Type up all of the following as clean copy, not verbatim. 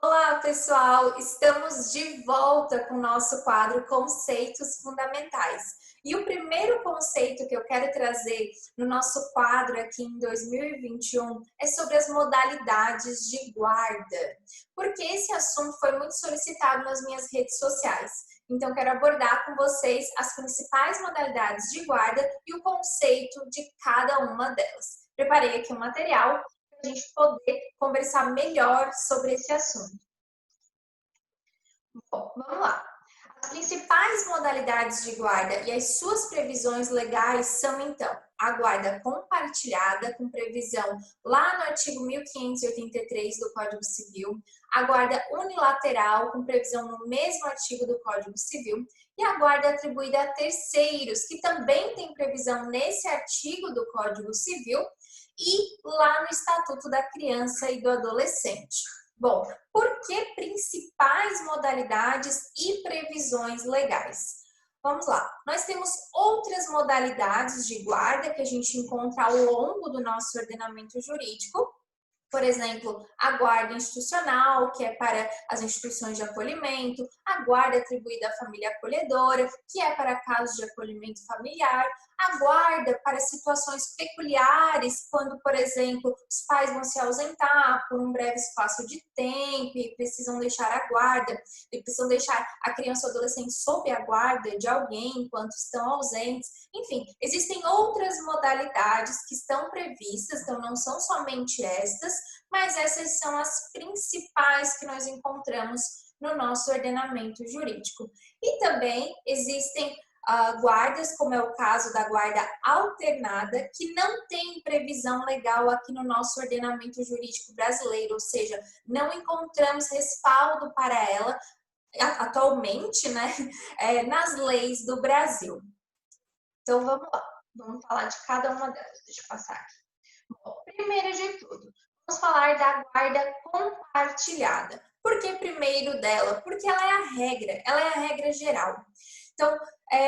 Olá, pessoal! Estamos de volta com o nosso quadro Conceitos Fundamentais. E o primeiro conceito que eu quero trazer no nosso quadro aqui em 2021 é sobre as modalidades de guarda, porque esse assunto foi muito solicitado nas minhas redes sociais. Então, quero abordar com vocês as principais modalidades de guarda e o conceito de cada uma delas. Preparei aqui um material para a gente poder conversar melhor sobre esse assunto. Bom, vamos lá. As principais modalidades de guarda e as suas previsões legais são, então, a guarda compartilhada, com previsão lá no artigo 1583 do Código Civil, a guarda unilateral, com previsão no mesmo artigo do Código Civil, e a guarda atribuída a terceiros, que também tem previsão nesse artigo do Código Civil e lá no Estatuto da Criança e do Adolescente. Bom, por que principais modalidades e previsões legais? Vamos lá, nós temos outras modalidades de guarda que a gente encontra ao longo do nosso ordenamento jurídico. Por exemplo, a guarda institucional, que é para as instituições de acolhimento, a guarda atribuída à família acolhedora, que é para casos de acolhimento familiar, a guarda para situações peculiares, quando, por exemplo, os pais vão se ausentar por um breve espaço de tempo e precisam deixar a guarda, e precisam deixar a criança ou adolescente sob a guarda de alguém enquanto estão ausentes. Enfim, existem outras modalidades que estão previstas, então não são somente estas, mas essas são as principais que nós encontramos no nosso ordenamento jurídico. E também existem guardas, como é o caso da guarda alternada, que não tem previsão legal aqui no nosso ordenamento jurídico brasileiro, ou seja, não encontramos respaldo para ela atualmente, né, nas leis do Brasil. Então vamos lá, vamos falar de cada uma delas. Deixa eu passar aqui. Bom, primeiro de tudo, vamos falar da guarda compartilhada. Por que primeiro dela? Porque ela é a regra geral. Então,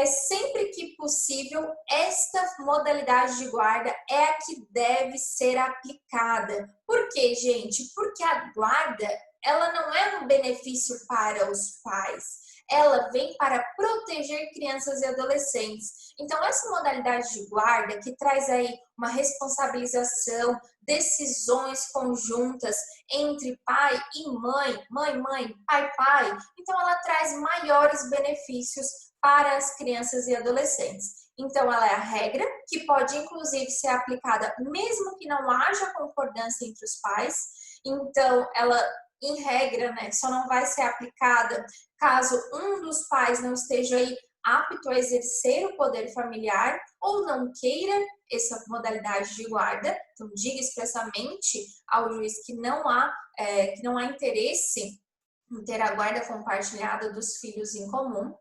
sempre que possível, esta modalidade de guarda é a que deve ser aplicada. Por quê, gente? Porque a guarda, ela não é um benefício para os pais. Ela vem para proteger crianças e adolescentes. Então, essa modalidade de guarda que traz aí uma responsabilização, decisões conjuntas entre pai e mãe, mãe, pai, então ela traz maiores benefícios para as crianças e adolescentes. Então, ela é a regra, que pode inclusive ser aplicada mesmo que não haja concordância entre os pais. Então, ela, em regra, né, só não vai ser aplicada caso um dos pais não esteja aí apto a exercer o poder familiar ou não queira essa modalidade de guarda. Então, diga expressamente ao juiz que não há interesse em ter a guarda compartilhada dos filhos em comum.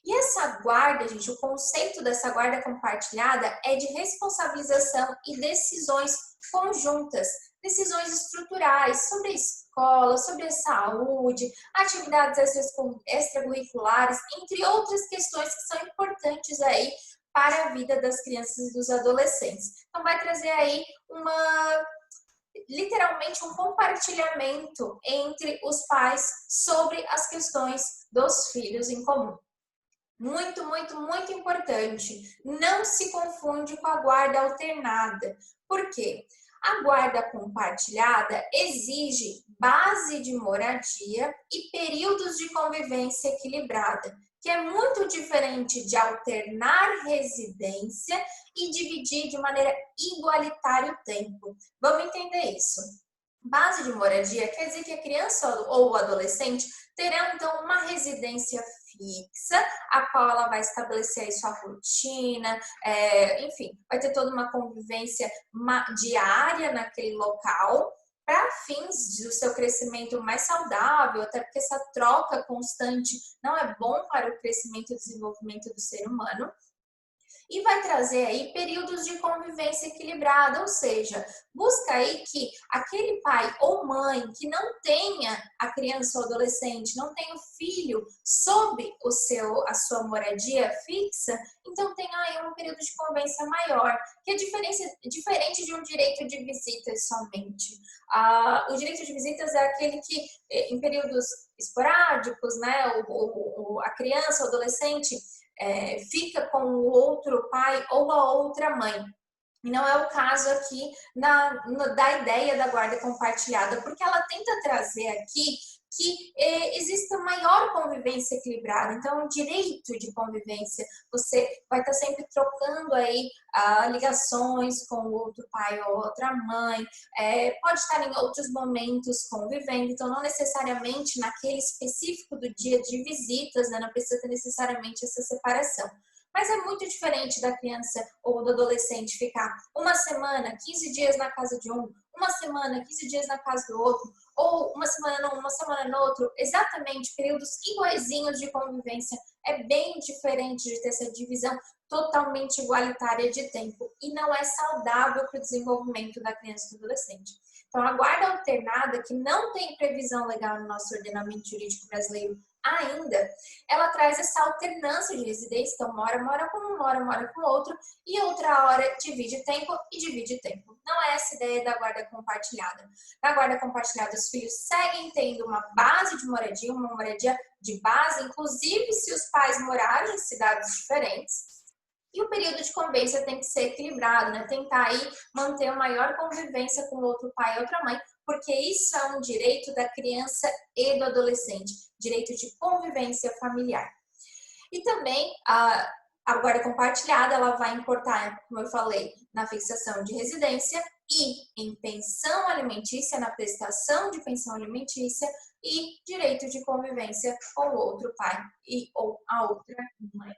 E essa guarda, gente, o conceito dessa guarda compartilhada é de responsabilização e decisões conjuntas, decisões estruturais sobre a escola, sobre a saúde, atividades extracurriculares, entre outras questões que são importantes aí para a vida das crianças e dos adolescentes. Então, vai trazer aí literalmente um compartilhamento entre os pais sobre as questões dos filhos em comum. Muito, muito, muito importante. Não se confunde com a guarda alternada. Por quê? A guarda compartilhada exige base de moradia e períodos de convivência equilibrada, que é muito diferente de alternar residência e dividir de maneira igualitária o tempo. Vamos entender isso. Base de moradia quer dizer que a criança ou o adolescente terão, então, uma residência fixa, a qual ela vai estabelecer aí sua rotina, enfim, vai ter toda uma convivência diária naquele local, para fins do seu crescimento mais saudável, até porque essa troca constante não é bom para o crescimento e desenvolvimento do ser humano. E vai trazer aí períodos de convivência equilibrada, ou seja, busca aí que aquele pai ou mãe que não tenha a criança ou adolescente, não tenha o filho sob a sua moradia fixa, então tem aí um período de convivência maior, que é diferente de um direito de visitas somente. O direito de visitas é aquele que, em períodos esporádicos, né, a criança ou adolescente fica com o outro pai ou a outra mãe. E não é o caso aqui da ideia da guarda compartilhada, porque ela tenta trazer aqui que exista maior convivência equilibrada. Então, o direito de convivência, você vai estar sempre trocando aí ligações com o outro pai ou outra mãe, pode estar em outros momentos convivendo, então não necessariamente naquele específico do dia de visitas, né? Não precisa ter necessariamente essa separação. Mas é muito diferente da criança ou do adolescente ficar uma semana, 15 dias na casa de um, uma semana, 15 dias na casa do outro, ou uma semana num, uma semana no outro, exatamente períodos iguaizinhos de convivência. É bem diferente de ter essa divisão totalmente igualitária de tempo e não é saudável para o desenvolvimento da criança e do adolescente. Então, a guarda alternada, que não tem previsão legal no nosso ordenamento jurídico brasileiro ainda, ela traz essa alternância de residência, então uma hora mora com um, uma hora mora com outro, e outra hora divide tempo e divide tempo. Não é essa ideia da guarda compartilhada. Na guarda compartilhada, os filhos seguem tendo uma base de moradia, uma moradia de base, inclusive se os pais morarem em cidades diferentes. E o período de convivência tem que ser equilibrado, né? Tentar aí manter a maior convivência com o outro pai e outra mãe, porque isso é um direito da criança e do adolescente, direito de convivência familiar. E também a guarda compartilhada, ela vai importar, como eu falei, na fixação de residência e em pensão alimentícia, na prestação de pensão alimentícia e direito de convivência com o outro pai e ou a outra mãe.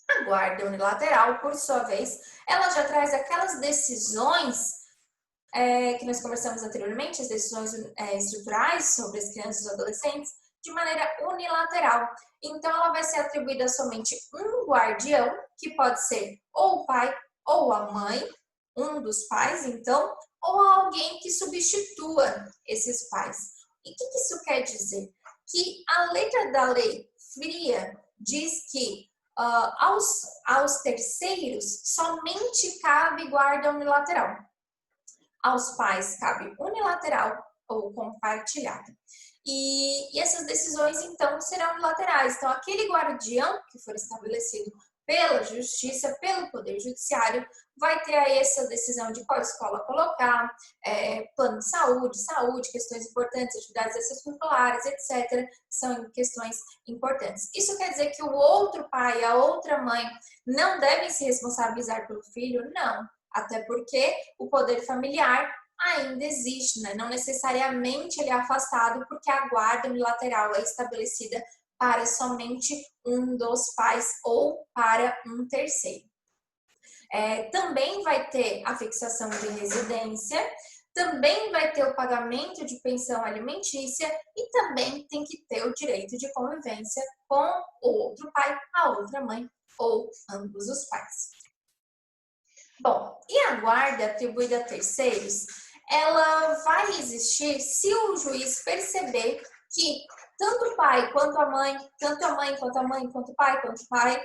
A guarda unilateral, por sua vez, ela já traz aquelas decisões que nós conversamos anteriormente, as decisões estruturais sobre as crianças e adolescentes, de maneira unilateral. Então, ela vai ser atribuída a somente um guardião, que pode ser ou o pai ou a mãe, um dos pais, então, ou alguém que substitua esses pais. E o que isso quer dizer? Que a letra da lei fria diz que aos terceiros somente cabe guarda unilateral. Aos pais cabe unilateral ou compartilhada. E essas decisões, então, serão unilaterais. Então, aquele guardião que for estabelecido pela justiça, pelo Poder Judiciário, vai ter aí essa decisão de qual escola colocar, plano de saúde, questões importantes, atividades extracurriculares, etc., que são questões importantes. Isso quer dizer que o outro pai, a outra mãe, não devem se responsabilizar pelo filho? Não. Até porque o poder familiar ainda existe, né? Não necessariamente ele é afastado porque a guarda unilateral é estabelecida para somente um dos pais ou para um terceiro. Também vai ter a fixação de residência, também vai ter o pagamento de pensão alimentícia e também tem que ter o direito de convivência com o outro pai, a outra mãe ou ambos os pais. Bom, e a guarda atribuída a terceiros, ela vai existir se o juiz perceber que tanto o pai quanto a mãe, tanto a mãe quanto a mãe, quanto o pai quanto o pai,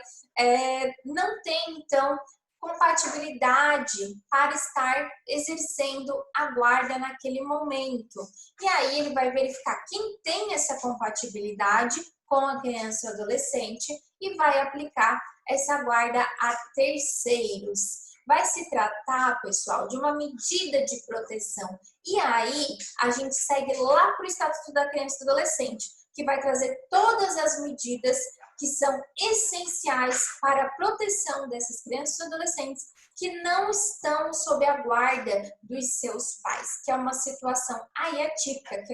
não tem, então, compatibilidade para estar exercendo a guarda naquele momento. E aí ele vai verificar quem tem essa compatibilidade com a criança e adolescente e vai aplicar essa guarda a terceiros. Vai se tratar, pessoal, de uma medida de proteção. E aí, a gente segue lá para o Estatuto da Criança e do Adolescente, que vai trazer todas as medidas que são essenciais para a proteção dessas crianças e adolescentes que não estão sob a guarda dos seus pais, que é uma situação aí atípica,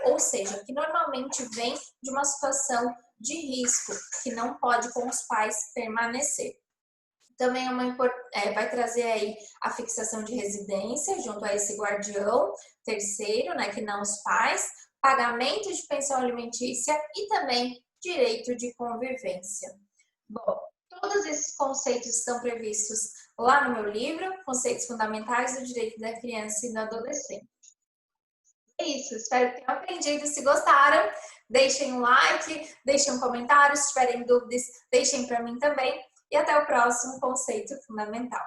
ou seja, que normalmente vem de uma situação de risco, que não pode com os pais permanecer. Também vai trazer aí a fixação de residência junto a esse guardião terceiro, né, que não os pais, pagamento de pensão alimentícia e também direito de convivência. Bom, Todos esses conceitos estão previstos lá no meu livro, Conceitos Fundamentais do Direito da Criança e do Adolescente. É isso, espero que tenham aprendido. Se gostaram, deixem um like, deixem um comentário. Se tiverem dúvidas, deixem para mim também. E até o próximo Conceito Fundamental.